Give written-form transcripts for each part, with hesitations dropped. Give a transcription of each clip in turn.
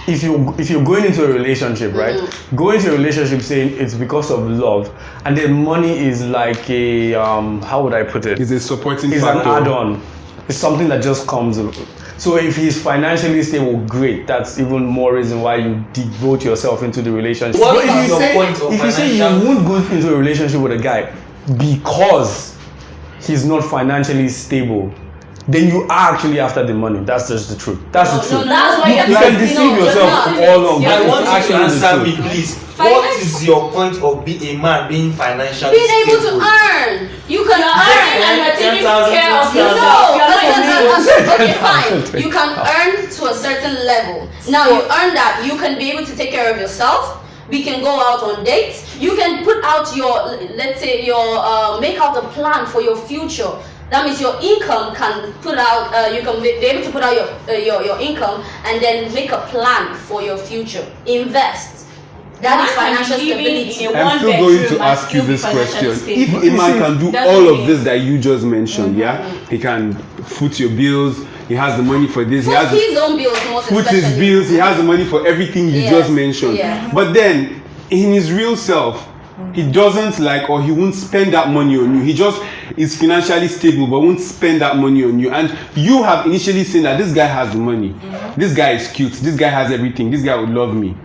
if you're going into a relationship, right? Go into a relationship saying it's because of love, and then money is like a how would I put it? It's a supporting It's factor. an add-on. It's something that just comes. So if he's financially stable, great. That's even more reason why you devote yourself into the relationship. What But is your point of if you say you financial- won't go into a relationship with a guy because he's not financially stable, then you are actually after the money. That's just the truth. That's the truth. That's why You can deceive yourself all along. I but want it's you to actually the answer me, truth. please. What is your point of being a man being financially being able to stable? earn. You can earn and you're taking 10,000, care of 20,000. yourself. Okay, fine. You can earn to a certain level. Now you earn that, you can be able to take care of yourself. We can go out on dates. You can put out your, let's say, your make out a plan for your future. That means your income can put out. You can be able to put out your income and then make a plan for your future. Invest. That is financial stability. I'm still going to ask you this question. If a man can do That's all what of it this that you just mentioned, yeah, he can foot your bills, he has the money for this, he Put has his own bills most foot his especially. bills, he has the money for everything you Yes, just mentioned. yeah. But then, in his real self, he doesn't like, or he won't spend that money on you. He just is financially stable but won't spend that money on you. And you have initially seen that this guy has the money, this guy is cute, this guy has everything, this guy would love me.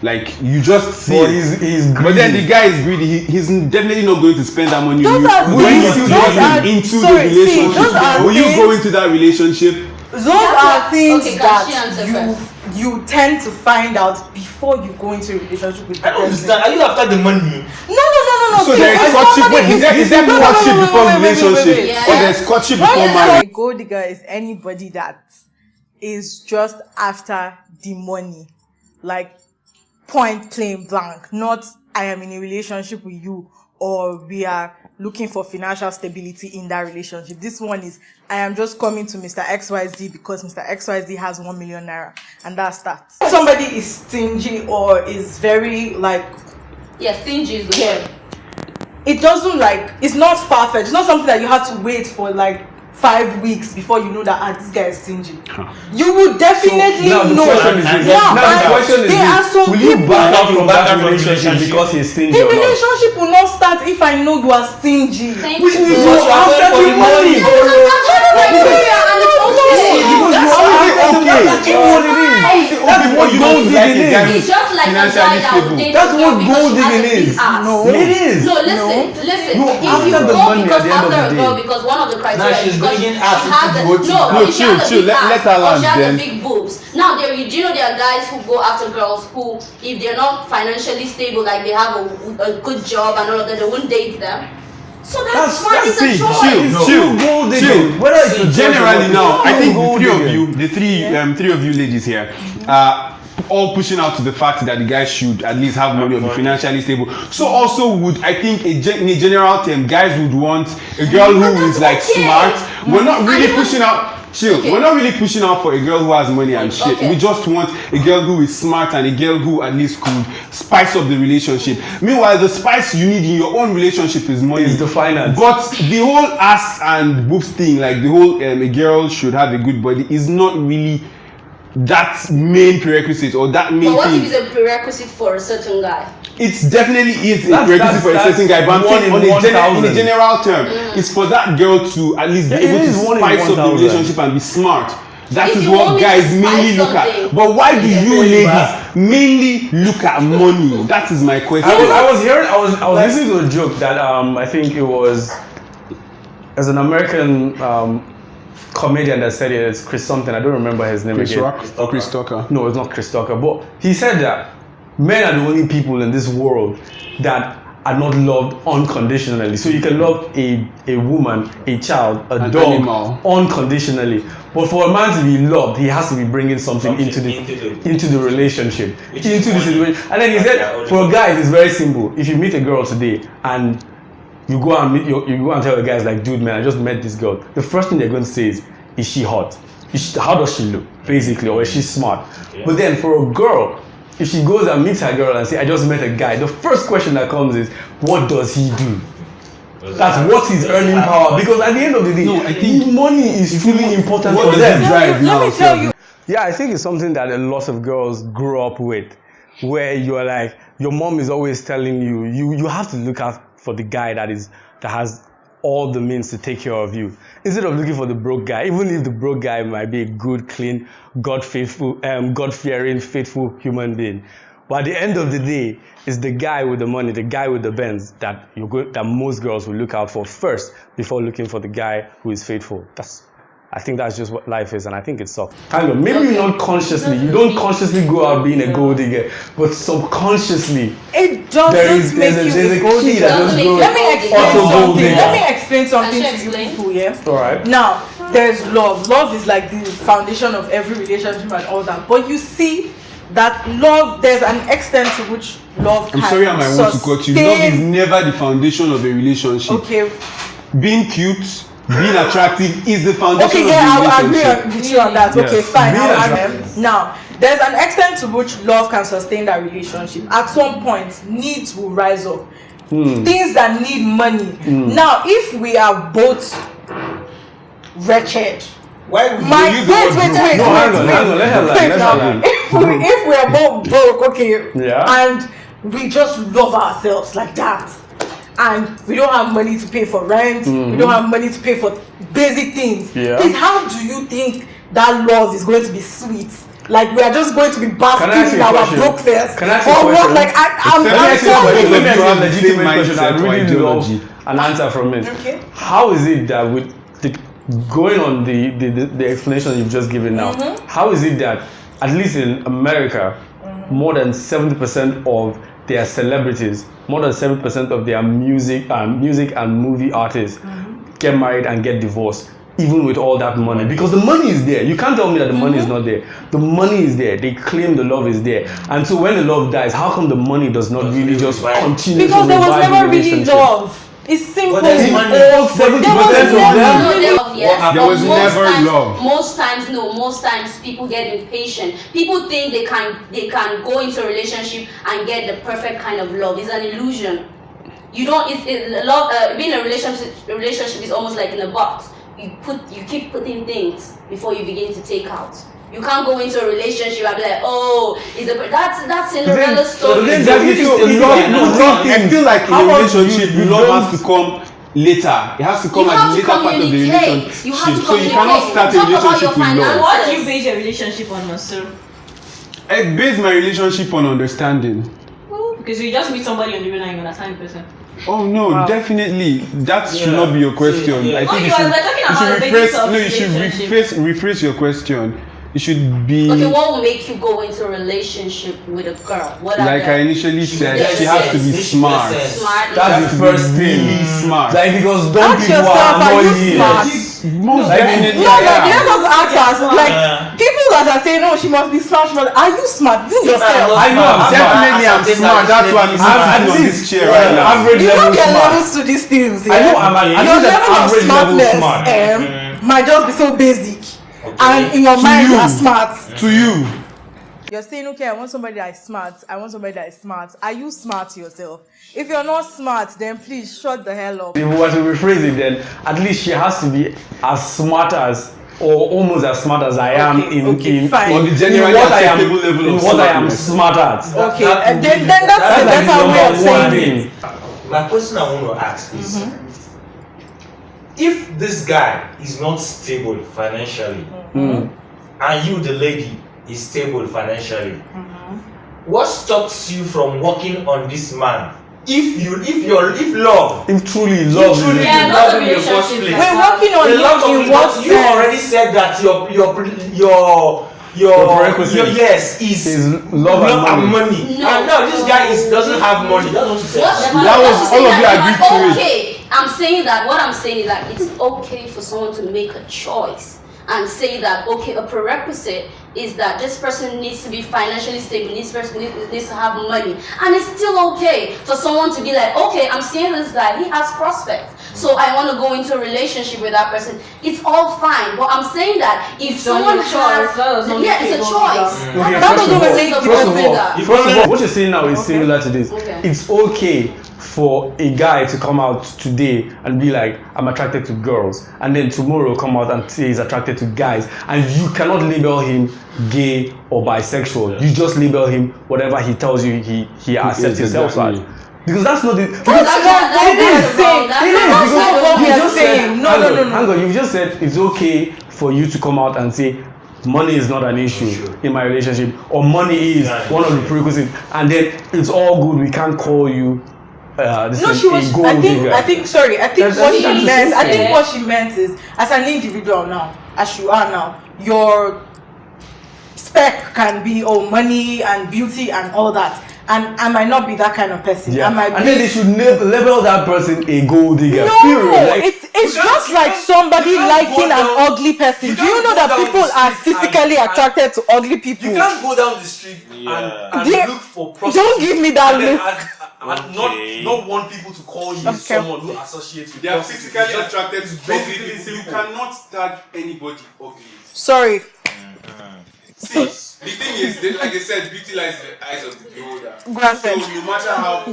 Like, you just see But it. he's But then the greedy. guy is greedy. He's definitely not going to spend that money on Those you. are When things- you those are- get into sorry, the see, relationship, those are when you go things- into that relationship, Those are things Okay, can she answer that first? you tend to find out before you go into a relationship with the I don't person. understand. Are you after the money? No. so see, there is if courtship. somebody Wait, is there no, courtship wait, before wait, relationship, Yes. or there's courtship When before you say marriage? a gold digger is anybody that is just after the money, like point plain blank, not I am in a relationship with you or we are looking for financial stability in that relationship. This one is I am just coming to Mr. XYZ because Mr. XYZ has 1 million naira and that's that. If somebody is stingy or is very like Yes, stingy is the yeah, word. it doesn't like it's not far-fetched. It's not something that you have to wait for like 5 weeks before you know that this guy is stingy. You would definitely Now the know. question is this. Yeah, Now and the question is there are this. some Will you people- back out from Back that out from relationship relationship. because he's stingy The or not? relationship will not start if I know you are stingy. Thank Which you. means Because you're you are after going the for the money. money. What gold digging is. It's just like a guy Financially that would stable. date That's a girl what because gold she has a digging big is. ass. No. It is. No, listen. No, If after you the go money at because the end of after the a girl, day. because one of the criteria Now she's is because bringing she ass has into a, the whole thing. no, No, if she has a chill, big let ass her or land she has then. a big boobs. Now do you know there are guys who go after girls who, if they're not financially stable, like they have a good job and all of that, they won't date them. So that's fine. It's a See, choice. chill. Whether it's a Generally choice or now, not, I think the gold three of digging. you, three of you ladies here, all pushing out to the fact that the guy should at least have money or be financially stable. So also would, I think, in a general term, guys would want a girl who is like smart. We're not really pushing out. Chill. Okay. We're not really pushing out for a girl who has money and shit. Okay. We just want a girl who is smart and a girl who at least could spice up the relationship. Meanwhile, the spice you need in your own relationship is money. Is the finance. But the whole ass and boobs thing, like the whole a girl should have a good body, is not really that main prerequisite or that main But what if thing. it's a prerequisite for a certain guy? It's definitely is a That's- prerequisite for a that's certain guy, but I'm one saying in on a in 1,000. a general term, it's for that girl to at least be Yeah, it able to is one in spice up the 1,000. relationship and be smart. That If is you what want me guys to mainly spice look at. something, But why do yeah, you very ladies bad. mainly look at money? That is my question. I was listening to a joke that I think it was as an American comedian that said it. It's Chris something. I don't remember his name Chris again. Rock or Chris Tucker? No, it's not Chris Tucker. But he said that men are the only people in this world that are not loved unconditionally. So you can love a woman, a child, a An dog animal. unconditionally. But for a man to be loved, he has to be bringing something into the relationship, into the situation. And then he said, for guys, it's very simple. If you meet a girl today and you go and you go and tell the guys like, dude, man, I just met this girl. The first thing they're going to say is she hot? How does she look, basically, or is she smart? Yeah. But then for a girl, if she goes and meets her girl and say, I just met a guy, the first question that comes is, what does he do? That's what his earning power. Because at the end of the day, No, I think money is truly important what for does them. it drive now? Let me tell you. Yeah, I think it's something that a lot of girls grow up with, where you're like, your mom is always telling you, you have to look out for the guy that has all the means to take care of you, instead of looking for the broke guy, even if the broke guy might be a good, clean, God-fearing, faithful human being. But at the end of the day, it's the guy with the money, the guy with the Benz that most girls will look out for first before looking for the guy who is faithful. I think that's just what life is, and I think it's soft. Kind of, maybe not consciously. You don't consciously go out being a gold digger, but subconsciously, It doesn't there's make you a a gold key digger. that just goes. Let me explain Auto gold something. digger. Let me explain something Can to she you explain? people, yeah? All right. Now, there's love. Love is like the foundation of every relationship and all that. But you see that love, there's an extent to which love can I'm sorry, I might want to cut you. Love is never the foundation of a relationship. Okay. Being cute, being attractive is the foundation Okay, of yeah, the I will relationship. agree with you on that. Yes. Okay, fine. Being I'll attractive. agree. Now, there's an extent to which love can sustain that relationship. At some point, needs will rise up. Things that need money. Now, if we are both wretched, Why would my use the wait, word wait, broke? wait, No, hang on, wait, hang on, let her land, wait let now. her land. If we are both broke, okay, Yeah. and we just love ourselves like that, and we don't have money to pay for rent, we don't have money to pay for basic things. Yeah. Please, how do you think that love is going to be sweet? Like we are just going to be Can I ask basking you in a our question? brokenness, Can I ask you a or what? question? Like I'm Let me ask you a sorry. question. Let me ask you a have the legitimate same question. I mindset or really ideology. love an answer from it. Okay. How is it that with going on the explanation you've just given now, how is it that at least in America, more than 70% of their celebrities, more than 70% of their music and movie artists get married and get divorced, even with all that money? Because the money is there. You can't tell me that the money is not there. The money is there. They claim the love is there. And so when the love dies, how come the money does not really just continue Because to there was revive the never really relationship? love. It's simple. But there's money. All 70% There was of never them. really- Yes, There but was most never times, love. Most times people get impatient. People think they can go into a relationship and get the perfect kind of love. It's an illusion. You don't. Love. Being in a relationship is almost like in a box. You keep putting things before you begin to take out. You can't go into a relationship and be like, oh, that's Cinderella story. then So that if is you- so- if you- love- no, love I things. feel like in How a about relationship, you love don't- has to come later. It has to come You at have the to later part of the communicate. relationship. You have to So you cannot communicate. start a Talk about relationship your with love. finances. What do you base your relationship on, Mansur? I base my relationship on understanding. Because you just meet somebody on the road and you understand the person. Oh no, definitely. That should Yeah. not be your question. Yeah. I think Oh, you you should, are- we're talking you should about the rephrase. basics of No, you should relationship. rephrase your question. It should be Okay, what will make you go into a relationship with a girl? What are like the- I initially said. makes She has to be sense. smart. It makes sense. smart. That's the first thing. Really smart. Like, because don't Ask people yourself, are are you annoying. smart? Most definitely. No, I like am. let us ask us. Like Yeah. people that are saying, "No, she must be smart." Are you smart? You yourself. I know I'm Definitely, I'm smart. That's why I'm sitting on this chair right now. average You level don't get smart. levels to these things. I Yeah? know I'm at Your least an level of average level smartness smart. might just be so basic, Okay. and in your To mind you you. are smart. To you. You're saying, okay, I want somebody that is smart. I want somebody that is smart. Are you smart yourself? If you're not smart, then please shut the hell up. If we were to rephrase it, then at least she has to be as smart as, or almost as smart as I am Okay, in okay, fine. On the in genuinely what I am, acceptable level in of what I am smartness. smart at. Okay, that and would then be- that's a That's like better the way of number one saying it. thing. My question I want to ask is, if this guy is not stable financially, and you, the lady, is stable financially, what stops you from working on this man? If love, If truly if love truly is Yeah, you lots love of him in the first relationships place. like We're working on A lot of you in it, what but you already sense? said that The prerequisite your yes is love and money. No. And now this guy doesn't have money. That's what you said. That was- all of you agreed to it. Okay, I'm saying that. What I'm saying is that it's okay for someone to make a choice and say that, okay, a prerequisite is that this person needs to be financially stable, this person needs to have money. And it's still okay for someone to be like, okay, I'm seeing this guy, he has prospects, so I want to go into a relationship with that person. It's all fine, but I'm saying that if It's only someone a choice. That has, doesn't yeah, make it's a it choice. wrong. Okay, That first doesn't of all, make first of all, that. what you're saying now is similar to this. Okay. It's okay for a guy to come out today and be like, I'm attracted to girls, and then tomorrow come out and say he's attracted to guys, and you cannot label him gay or bisexual. You just label him whatever he tells you he accepts himself as. Because that's not the. That's not what we are saying. That's not what we are saying. No. Hang on, you just said it's okay for you to come out and say money is not an issue in my relationship, or money is one of the prerequisites, and then it's all good. We can't call you. She was. I think what she meant is, as an individual now, as you are now, your spec can be money and beauty and all that. And I might not be that kind of person. Yeah. And then they should label that person a gold digger. No, it's just like somebody liking an ugly person. Do you know that people are physically attracted to ugly people? You can't go down the street and look for prostitutes. Don't give me that look. And not want people to call you someone who associates with. They are physically attracted to ugly people. You cannot tag anybody ugly. Sorry. See, the thing is, like I said, beauty lies in the eyes of the beholder. Granted. So no matter how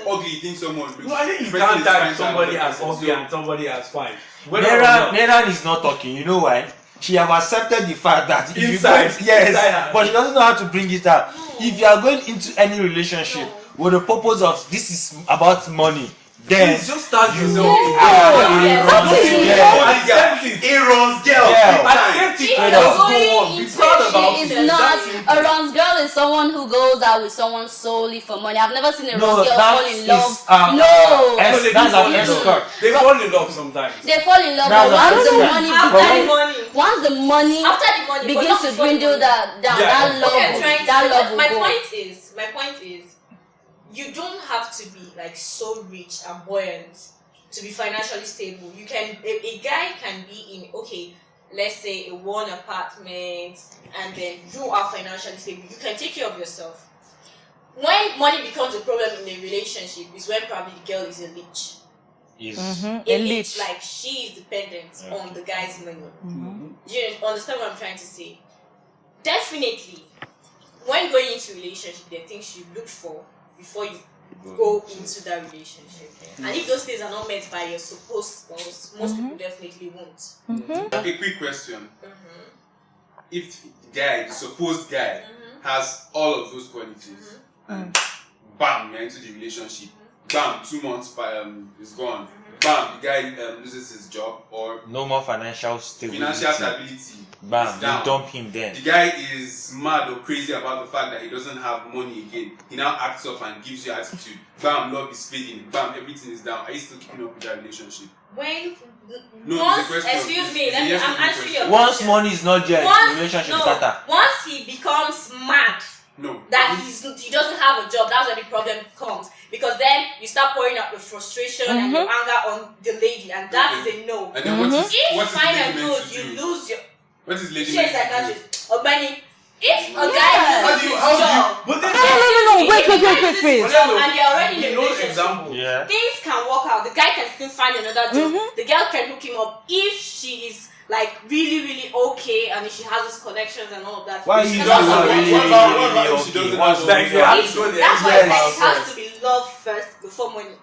ugly you think someone looks, I think you can't tag somebody as ugly and somebody as fine. Meran is not talking. You know why? She have accepted the fact that if inside but she doesn't know how to bring it out. If you are going into any relationship with the purpose of this is about money, then just start yourself. Aaron's girl. Accept it. Be proud about it. Is not a Ron's girl is someone who goes out with someone solely for money. I've never seen a Ron's girl fall in love. They fall in love sometimes. They fall in love, but once the money begins to dwindle, that love will go. My point is, you don't have to be like so rich and buoyant to be financially stable. You can a guy can be in let's say a one apartment, and then you are financially stable. You can take care of yourself. When money becomes a problem in a relationship is when probably the girl is a leech. A leech, like she is dependent on the guy's money. Do you understand what I'm trying to say? Definitely, when going into a relationship, there are things you look for before you go into that relationship. And if those things are not met by your supposed spouse, most people definitely won't. A quick question. If the supposed guy, has all of those qualities, and bam, you're into the relationship, bam, 2 months is gone, bam, the guy loses his job, or no more financial stability. Bam, you dump him then. The guy is mad or crazy about the fact that he doesn't have money again. He now acts up and gives you attitude. Bam, love is fading. Bam, everything is down. Are you still keeping up with that relationship? Excuse me, I'm answering your question. Once money is not there, the relationship starter. Once he becomes mad, that he doesn't have a job, that's where the problem comes. Because then you start pouring out the frustration and your anger on the lady, and that is a no. And then if fine and good, you lose your. What is lady? If a guy loses his job, wait. and they're already in a relationship, things can work out. The guy can still find another job. The girl can hook him up if she is like really, really okay, and if she has those connections and all of that. Why you don't really she doesn't That's why it has to be love first before money.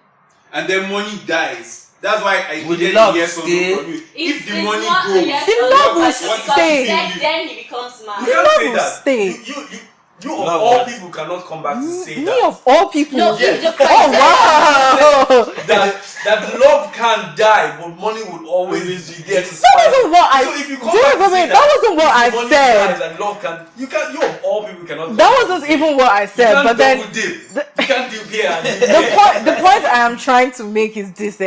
And then money dies. That's why I didn't hear something from you. If the money goes, the love will stay. Then he becomes mad. You can't say that. Stay. You of all people cannot come back to say Me that. of all people. No, wow. that love can't die, but money will always be there to That wasn't what I. So if you come back to say that wasn't what I money said. dies and love can, you of all people cannot. That wasn't even what I said. But then you can't dip here and dip the point I am trying to make is this.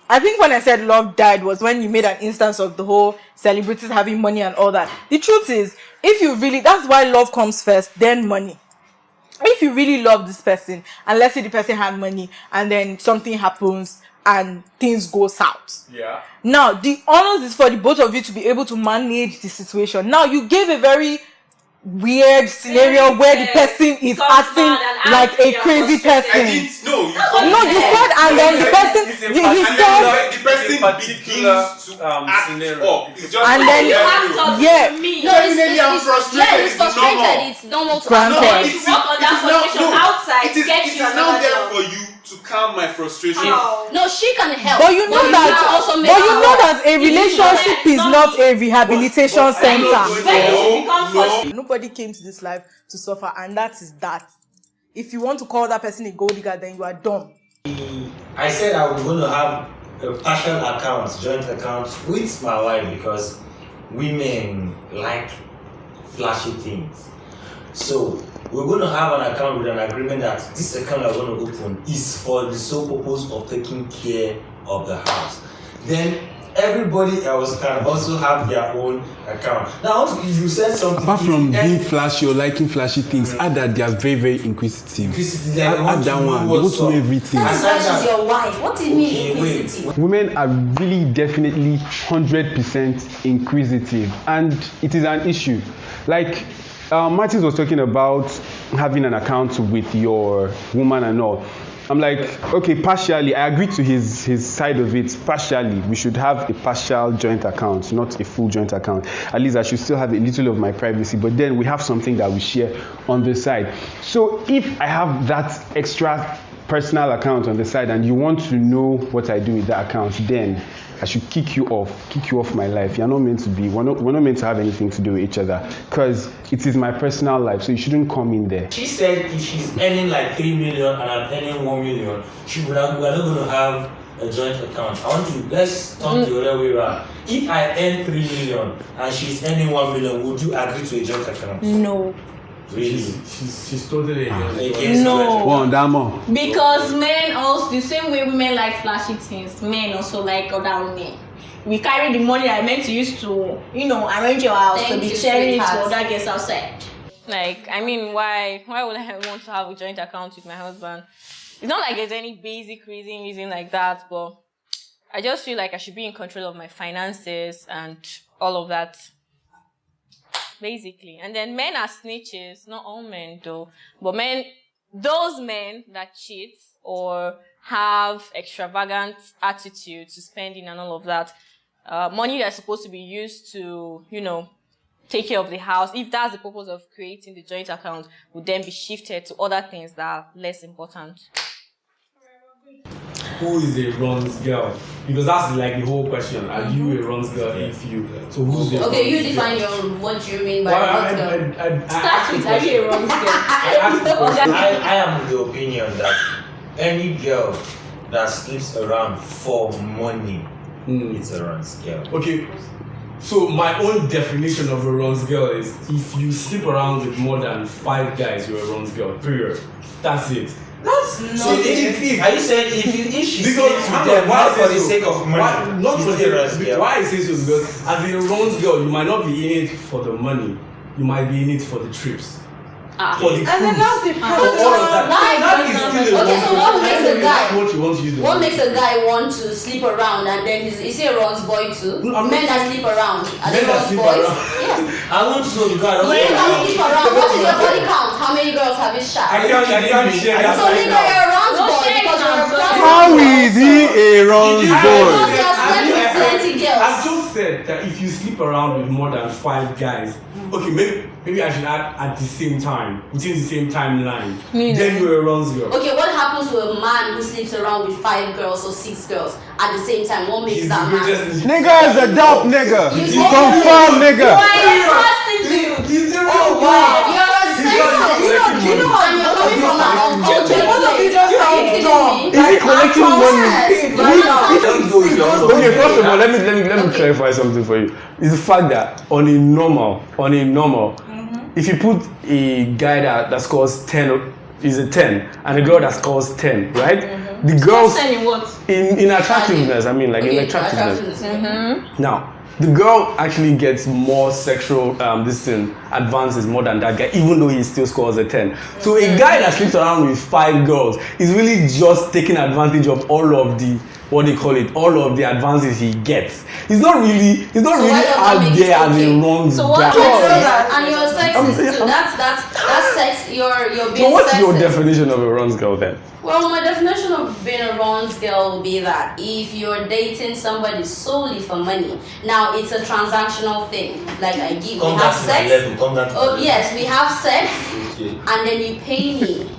I think when I said love died was when you made an instance of the whole celebrities having money and all that. The truth is, if you really, that's why love comes first, then money. If you really love this person, and let's say the person had money, and then something happens and things go south. Yeah. Now, the honors is for the both of you to be able to manage the situation. Now, you gave a very weird scenario where the person is acting like a crazy person. You said, and then the person, he said, the person begins to act up. And then, I'm frustrated. It's frustrated. It's normal to granted. If you work on that frustration outside, it is now there for you to calm my frustration. No, she can help. But you know can that. also make But you her know work. that a relationship is not a rehabilitation center. Nobody came to this life to suffer, and that is that. If you want to call that person a gold digger, then you are dumb. I said I was going to have a partial account, joint account with my wife because women like flashy things. So we're going to have an account with an agreement that this account I'm going to open is for the sole purpose of taking care of the house. Then everybody else can also have their own account. Now, if you said something, Apart from being flashy or liking flashy things, add that they are very, very inquisitive. Add that one. They want to know everything. That's why she's your wife. What do you mean inquisitive? Women are really definitely 100% inquisitive, and it is an issue. Like Martins was talking about having an account with your woman and all. I'm like, okay, partially, I agree to his side of it. Partially, we should have a partial joint account, not a full joint account. At least I should still have a little of my privacy, but then we have something that we share on the side. So if I have that extra personal account on the side and you want to know what I do with that account, then I should kick you off my life. You're not meant to be, we're not meant to have anything to do with each other, because it is my personal life, so you shouldn't come in there. She said if she's earning like 3 million and I'm earning 1 million, we're not going to have a joint account. Let's turn the other way around. If I earn 3 million and she's earning 1 million, would you agree to a joint account? No. Really? She's totally Against No. One, that more. Because men also, the same way women like flashy things, men also like other women. We carry the money that I meant to use to, arrange your house Thank to be you, sharing for sweetheart. other guests outside. Like, I mean, why would I want to have a joint account with my husband? It's not like there's any basic reason like that, but I just feel like I should be in control of my finances and all of that. Basically. And then men are snitches, not all men though, but those men that cheat or have extravagant attitude to spending and all of that, money that's supposed to be used to, take care of the house, if that's the purpose of creating the joint account, would then be shifted to other things that are less important. Who is a runs girl? Because that's like the whole question. Are you a runs girl? So who's the Okay, you runs define girl? what you mean by Well, runs girl. Start with, are you a wrong girl? I am of the opinion that any girl that sleeps around for money, it's a runs girl. Okay, so my own definition of a runs girl is if you sleep around with more than 5 guys, you're a runs girl. Period. That's it. That's not. Are you saying if she sleeps with them, why for the sake of money? Why I say so is because as a runs girl, you might not be in it for the money. You might be in it for the trips. For the cruise. And then that's the For all of that. That is still a Okay, so what makes a guy? That's what you want to use the What money. makes a guy want to sleep around and then is he a runs boy too? No, I'm Men not that sleep around are they Men that runs sleep boys? around. Yeah. I want to know the guy. Men that sleep around. What is your body count? How many girls have you shot? I can't share that So right nigga, now. you're a runs No boy share because you're a count. runs How boy. is he a runs boy? Because you're slept with plenty girls. I've just said that if you sleep around with more than 5 guys, okay, maybe I should add at the same time, within the same timeline. Then you're a runs girl. Okay, what happens to a man who sleeps around with 5 girls or 6 girls at the same time? What makes He's that the man? greatest. Nigga is a dope nigga. You You say- confirm nigga. You're a sexist. You know what? And you're coming from an uncultured Both of you place. just sound dumb. Is he collecting money? Okay, first of all, let me clarify something for you. It's the fact that on a normal, if you put a guy that scores 10 is a 10 and a girl that scores 10, right? The girls in attractiveness, I mean, like in attractiveness. Now, the girl actually gets more sexual advances more than that guy, even though he still scores a 10. So a guy that sleeps around with 5 girls is really just taking advantage of all of the what they call it, all of the advances he gets. He's not really why does that out make there it as a okay? wrong So what guy. is And your sex is too. That's sex. You're being So what's your sexist. definition of a runs girl then? Well, my definition of being a runs girl will be that if you're dating somebody solely for money, now it's a transactional thing. Like we Come have down to my sex. level. Come down to my Oh level. yes, we have sex, Okay. and then you pay me.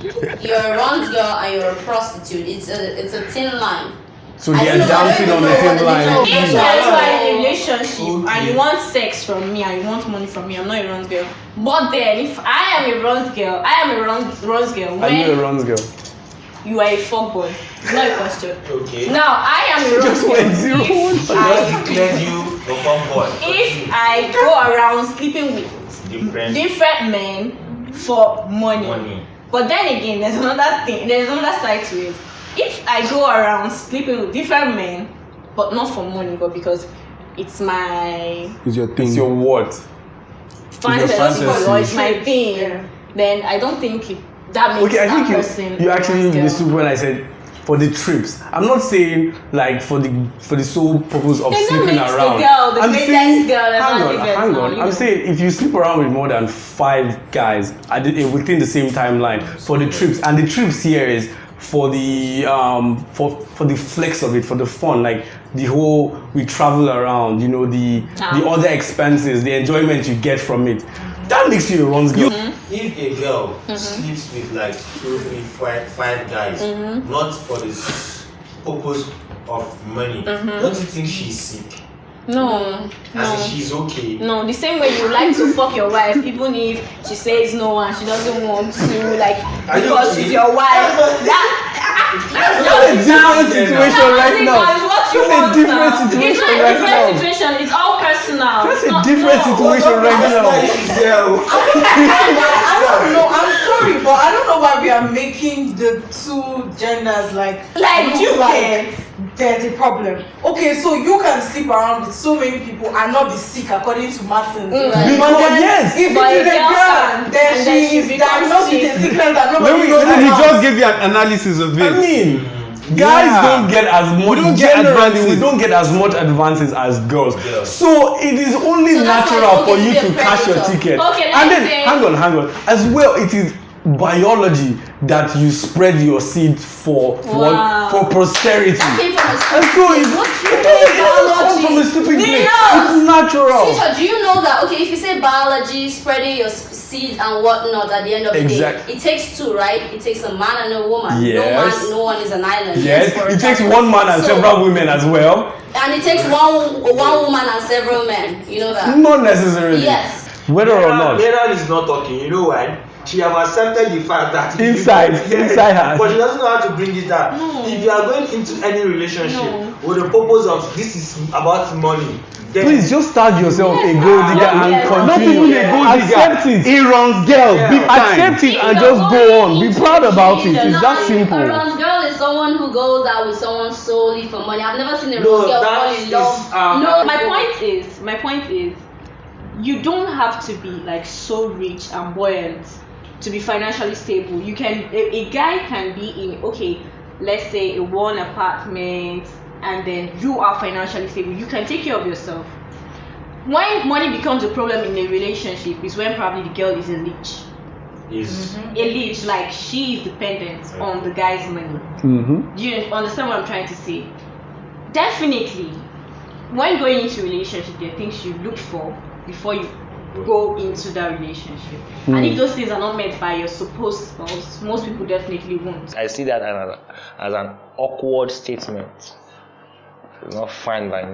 You're a runs girl and you're a prostitute. It's a thin line. So I they don't are know, I dancing don't on the know what same the line. difference If is. you are in a relationship Okay. and you want sex from me and you want money from me, I'm not a runs girl. But then, if I am a runs girl, I am a runs girl Are you a when runs girl? you are a fuckboy. It's not a question. Okay. Now, I am a runs Just girl went zero. if I declared you a fun boy. if I go around sleeping with different men for money. But then again, there's another thing, there's another side to it. If I go around sleeping with different men, but not for money, but because it's my It's your thing. It's your what? fantasy, fantasy. or it's my thing, then I don't think that makes Okay, I that think person you a actually runs girl. mistook when I said for the trips. I'm not saying like for the sole purpose of There's no sleeping mix the around. girl, the I'm greatest saying, girl ever hang on, lived, hang now, on. you I'm know. saying if you sleep around with more than 5 guys within the same timeline for the trips, and the trips here is for the for the flex of it, for the fun, like the whole we travel around, you know, the other expenses, the enjoyment you get from it. That makes you a runs girl. If a girl sleeps with like 2, 3, 5 guys, not for the purpose of money, don't you think she's sick? No, As in she's okay. No, the same way you like to fuck your wife, even if she says no and she doesn't want to, like, Are you because okay? she's your wife. That's a different situation right now. What you That's a want different now. situation It's not a right different now. situation. It's all personal. That's It's a not- different no. situation right now. I don't know. I'm sorry, but I don't know why we are making the two genders like Like, look you like there's a problem. Okay, so you can sleep around with so many people and not be sick according to Martin. Right. But then Yes. if But it is a a girl girl, can, then and then she she is becomes diagnosed with a sick. sickness that Let nobody me, knows he about. just gave you an analysis of it. I mean, guys Yeah. don't get as much. don't get Generally, advances. we don't get as much advances as girls. Yeah. So it is only So that's why natural it's for okay you to to be a cash your predator. ticket. Okay, And let's then say- hang on. As well, it is biology that you spread your seed for Wow. for posterity. That came from a And stupid so place. it What you doesn't mean come from a biology? stupid place. Yes. It's natural. Teacher, do you know that, okay, if you say biology, spreading your seed and whatnot at the end of the Exact- day, it takes two, right? It takes a man and a woman. Yes. No one is an island. Yes, for it takes example. one man and So- several women as well. And it takes one woman and several men. You know that? Not necessarily. Yes. Whether or not. Meron is not talking. You know why? She have accepted the fact that Inside her. but she doesn't know how to bring it down. No. If you are going into any relationship No. with the purpose of this is about money, then Please just start yourself a Yes, gold digger yeah, and yeah. continue. Not even a gold digger. Accept it. He runs girls, Yeah. big time. Accept it and If just you're go going on. Be into proud about it. religion, It's that A simple. runs girl is someone who goes out with someone solely for money. I've never seen a No, runs girl that fall in is, love. No, my point is, you don't have to be like so rich and buoyant to be financially stable. You can, a guy can be in, okay, let's say a one apartment, and then you are financially stable. You can take care of yourself. When money becomes a problem in a relationship is when probably the girl is a leech. A leech, like she is dependent on the guy's money. Mm-hmm. Do you understand what I'm trying to say? Definitely, when going into a relationship, there are things you look for before you go into that relationship. And if those things are not met by your supposed spouse, most people definitely won't. I see that as an awkward statement. It's not fine by me.